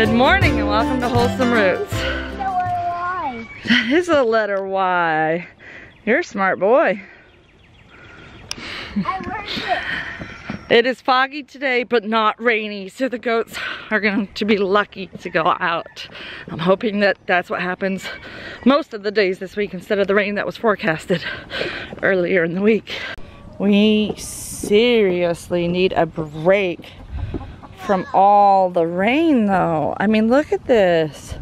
Good morning and welcome to Wholesome Roots. Y. That is a letter Y. You're a smart boy. I learned it. It is foggy today, but not rainy, so the goats are going to be lucky to go out. I'm hoping that that's what happens most of the days this week instead of the rain that was forecasted earlier in the week. We seriously need a break from all the rain though. I mean, look at this.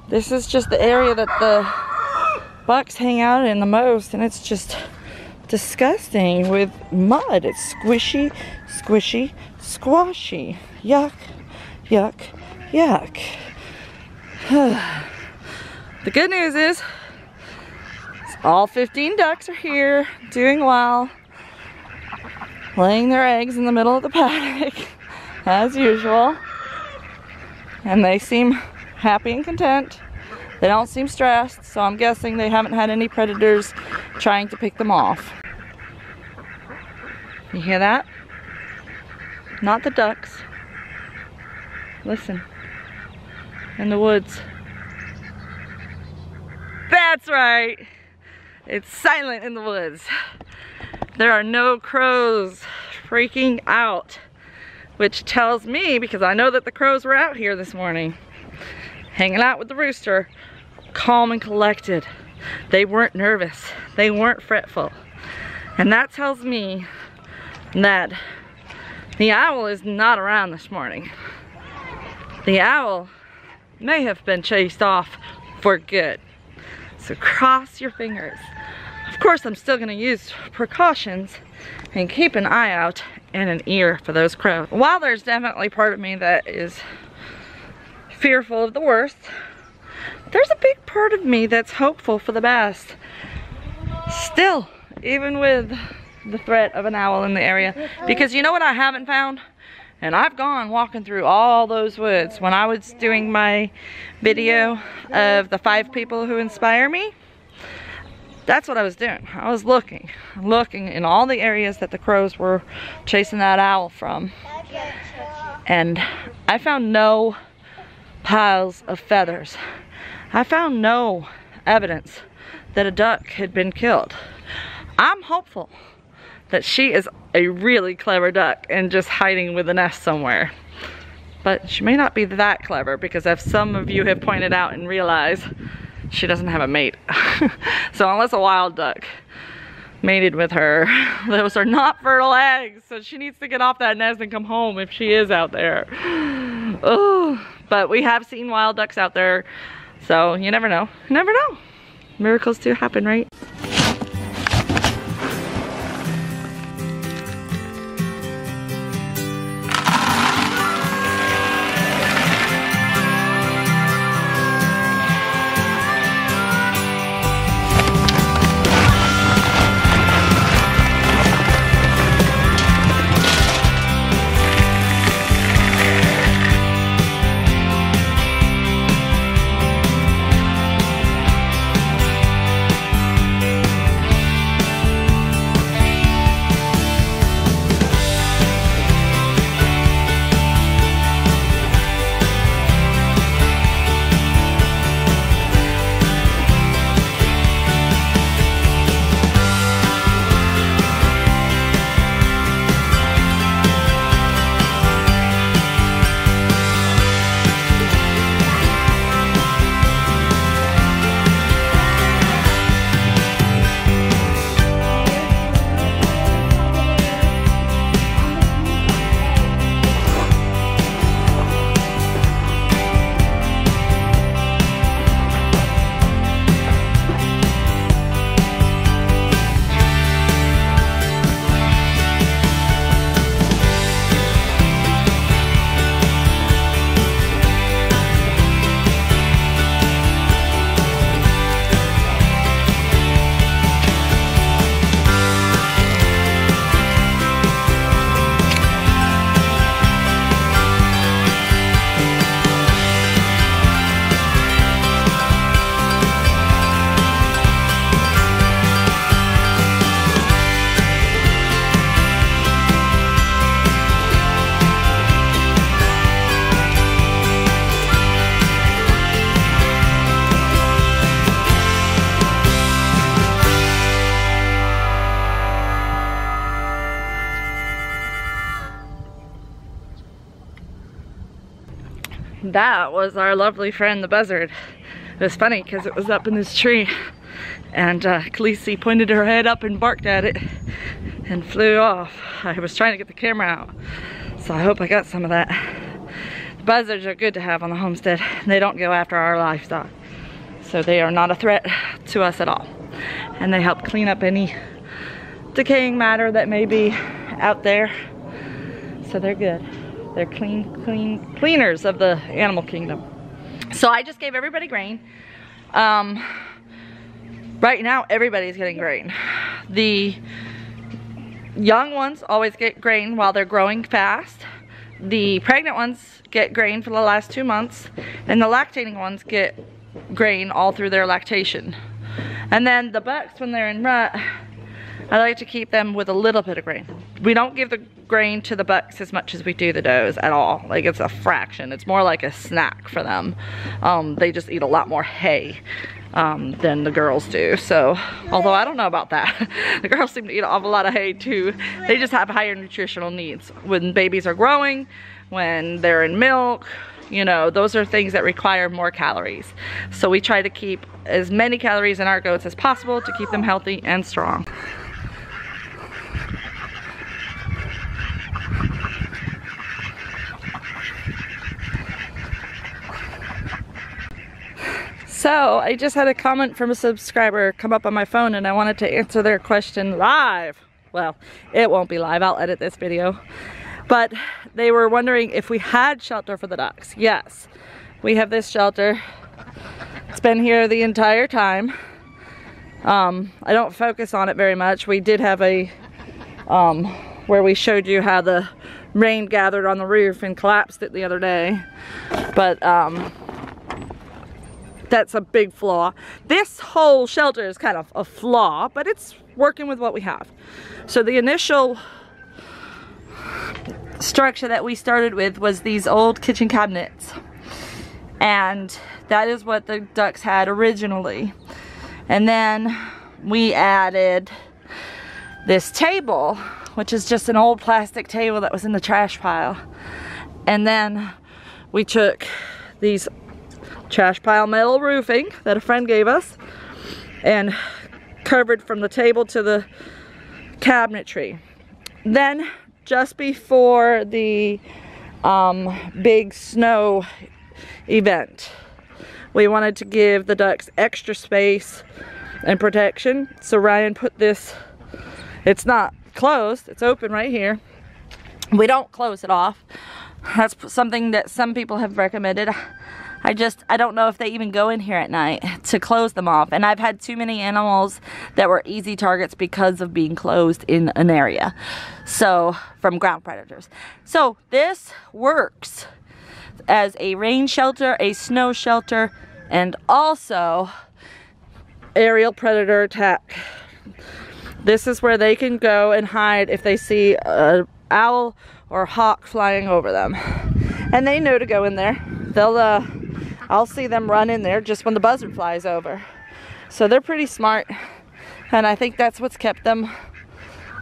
This is just the area that the bucks hang out in the most, and it's just disgusting with mud. It's squishy, squishy, squashy. Yuck, yuck, yuck. The good news is all 15 ducks are here, doing well, laying their eggs in the middle of the paddock as usual, and they seem happy and content. They don't seem stressed, so I'm guessing they haven't had any predators trying to pick them off. You hear that? Not the ducks. Listen. In the woods. That's right. It's silent in the woods. There are no crows freaking out, which tells me, because I know that the crows were out here this morning, hanging out with the rooster, calm and collected. They weren't nervous. They weren't fretful. And that tells me that the owl is not around this morning. The owl may have been chased off for good. So cross your fingers. Of course, I'm still gonna use precautions and keep an eye out and an ear for those crows. While there's definitely part of me that is fearful of the worst, there's a big part of me that's hopeful for the best. Still, even with the threat of an owl in the area. Because you know what I haven't found? And I've gone walking through all those woods. When I was doing my video of the 5 people who inspire me, that's what I was doing. I was looking in all the areas that the crows were chasing that owl from. And I found no piles of feathers. I found no evidence that a duck had been killed. I'm hopeful that she is a really clever duck and just hiding with a nest somewhere. But she may not be that clever, because as some of you have pointed out and realized, she doesn't have a mate. So unless a wild duck mated with her, those are not fertile eggs. So she needs to get off that nest and come home if she is out there. Oh, but we have seen wild ducks out there. So you never know. You never know. Miracles do happen, right? that was our lovely friend, the Buzzard. It was funny because it was up in this tree, and Khaleesi pointed her head up and barked at it and flew off. I was trying to get the camera out, so I hope I got some of that. The buzzards are good to have on the homestead. They don't go after our livestock, so they are not a threat to us at all. And they help clean up any decaying matter that may be out there. So they're good. They're cleaners of the animal kingdom. So I just gave everybody grain. Right now, everybody's getting grain. The young ones always get grain while they're growing fast. The pregnant ones get grain for the last 2 months. And the lactating ones get grain all through their lactation. And then the bucks, when they're in rut, I like to keep them with a little bit of grain. We don't give the grain to the bucks as much as we do the does at all. Like, it's a fraction. It's more like a snack for them. They just eat a lot more hay than the girls do. So, although I don't know about that. The girls seem to eat an awful lot of hay too. They just have higher nutritional needs. When babies are growing, when they're in milk, you know, those are things that require more calories. So we try to keep as many calories in our goats as possible to keep them healthy and strong. So I just had a comment from a subscriber come up on my phone, and I wanted to answer their question live. Well, it won't be live, I'll edit this video. But they were wondering if we had shelter for the ducks. Yes, we have this shelter. It's been here the entire time. I don't focus on it very much. We did have a, where we showed you how the rain gathered on the roof and collapsed it the other day. But that's a big flaw. This whole shelter is kind of a flaw, but it's working with what we have. So the initial structure that we started with was these old kitchen cabinets, and that is what the ducks had originally. And then we added this table, which is just an old plastic table that was in the trash pile. And then we took these trash pile metal roofing that a friend gave us and covered from the table to the cabinetry. Then just before the big snow event, we wanted to give the ducks extra space and protection. So Ryan put this, it's not closed, it's open right here. We don't close it off. That's something that some people have recommended. I don't know if they even go in here at night to close them off. And I've had too many animals that were easy targets because of being closed in an area. So, from ground predators. So, this works as a rain shelter, a snow shelter, and also aerial predator attack. This is where they can go and hide if they see an owl or a hawk flying over them. And they know to go in there. I'll see them run in there just when the buzzard flies over. So they're pretty smart, and I think that's what's kept them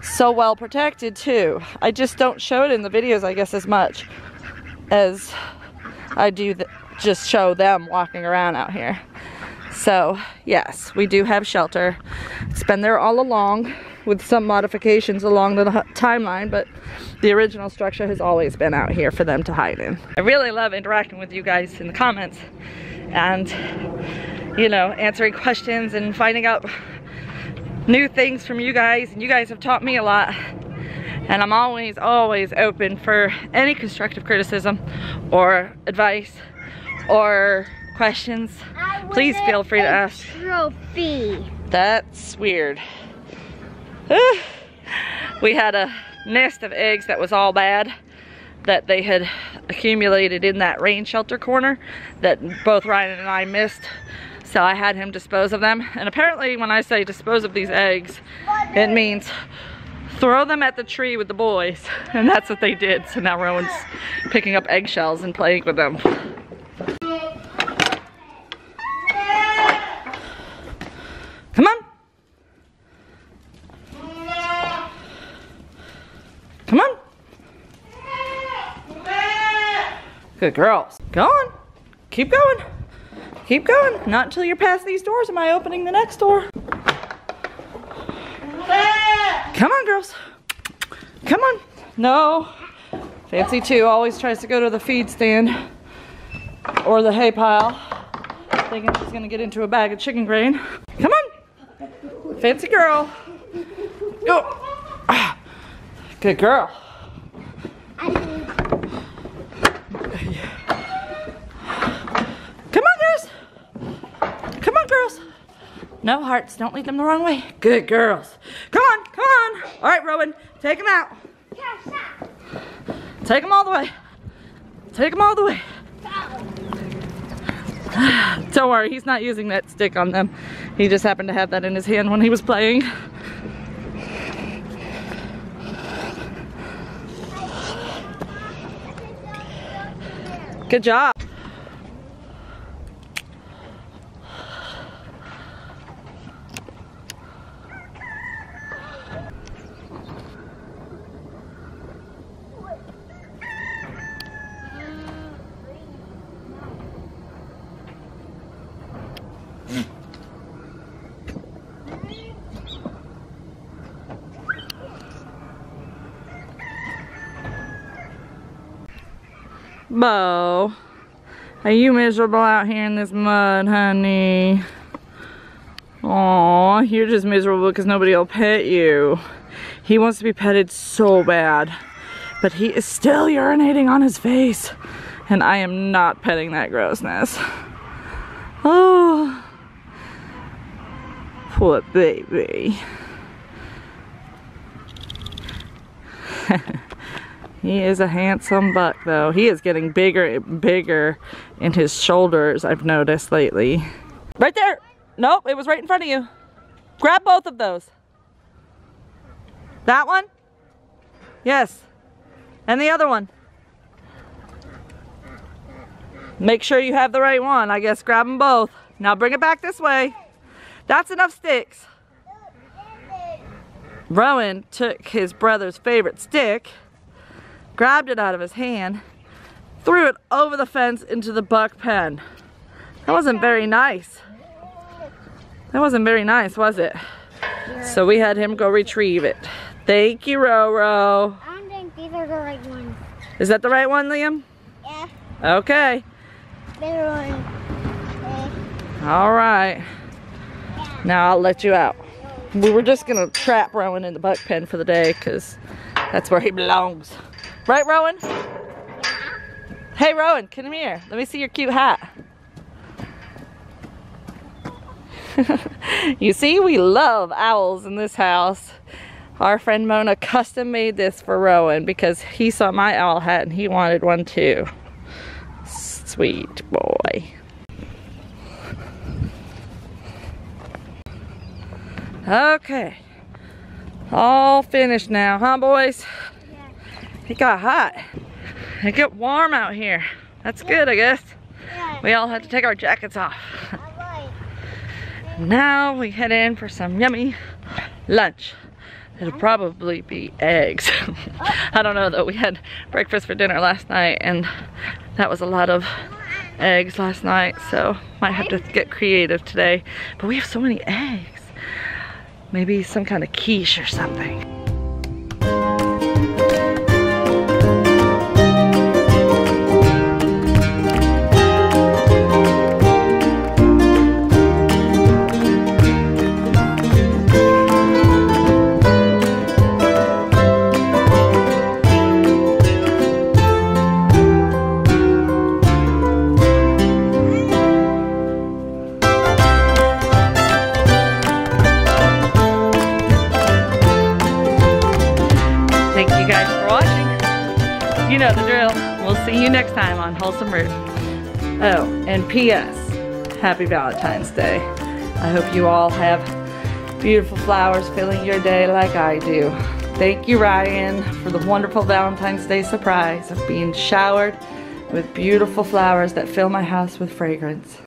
so well protected too. I just don't show it in the videos, I guess, as much as I do just show them walking around out here. So yes, we do have shelter. It's been there all along with some modifications along the timeline, but the original structure has always been out here for them to hide in. I really love interacting with you guys in the comments and, you know, answering questions and finding out new things from you guys. And you guys have taught me a lot. And I'm always open for any constructive criticism or advice or questions. Please feel free to ask. Trophy. That's weird. We had a nest of eggs that was all bad that they had accumulated in that rain shelter corner that both Ryan and I missed. So I had him dispose of them. And apparently when I say dispose of these eggs, it means throw them at the tree with the boys. And that's what they did. So now Rowan's picking up eggshells and playing with them. Come on. Come on. Good girls. Go on. Keep going. Keep going. Not until you're past these doors am I opening the next door. Come on, girls. Come on. No. Fancy 2 always tries to go to the feed stand or the hay pile, thinking she's gonna get into a bag of chicken grain. Come on. Fancy girl. Go. Good girl. Come on, girls. Come on, girls. No hearts. Don't lead them the wrong way. Good girls. Come on. Come on. All right, Rowan. Take them out. Take them all the way. Take them all the way. Don't worry. He's not using that stick on them. He just happened to have that in his hand when he was playing. Good job. Bo, are you miserable out here in this mud, honey? Aw, you're just miserable because nobody will pet you. He wants to be petted so bad, but he is still urinating on his face, and I am not petting that grossness. Oh, poor baby. He is a handsome buck though. He is getting bigger and bigger in his shoulders, I've noticed lately. Right there! Nope, it was right in front of you. Grab both of those. That one? Yes. And the other one. Make sure you have the right one. I guess grab them both. Now bring it back this way. That's enough sticks. Rowan took his brother's favorite stick, grabbed it out of his hand, threw it over the fence into the buck pen. That wasn't very nice. That wasn't very nice, was it? So we had him go retrieve it. Thank you, Roro. I don't think these are the right ones. Is that the right one, Liam? Yeah. Okay. Better one. All right. Now I'll let you out. We were just gonna trap Rowan in the buck pen for the day because that's where he belongs. Right, Rowan? Yeah. Hey, Rowan, come here. Let me see your cute hat. You see, we love owls in this house. Our friend Mona custom made this for Rowan because he saw my owl hat and he wanted one too. Sweet boy. Okay. All finished now, huh, boys? It got hot. It got warm out here. That's good, I guess. Yeah. We all had to take our jackets off. Alright. Now we head in for some yummy lunch. It'll probably be eggs. I don't know though. We had breakfast for dinner last night and that was a lot of eggs last night, so might have to get creative today. But we have so many eggs. Maybe some kind of quiche or something. You know the drill. We'll see you next time on Wholesome Roots. Oh, and P.S. Happy Valentine's Day. I hope you all have beautiful flowers filling your day like I do. Thank you, Ryan, for the wonderful Valentine's Day surprise of being showered with beautiful flowers that fill my house with fragrance.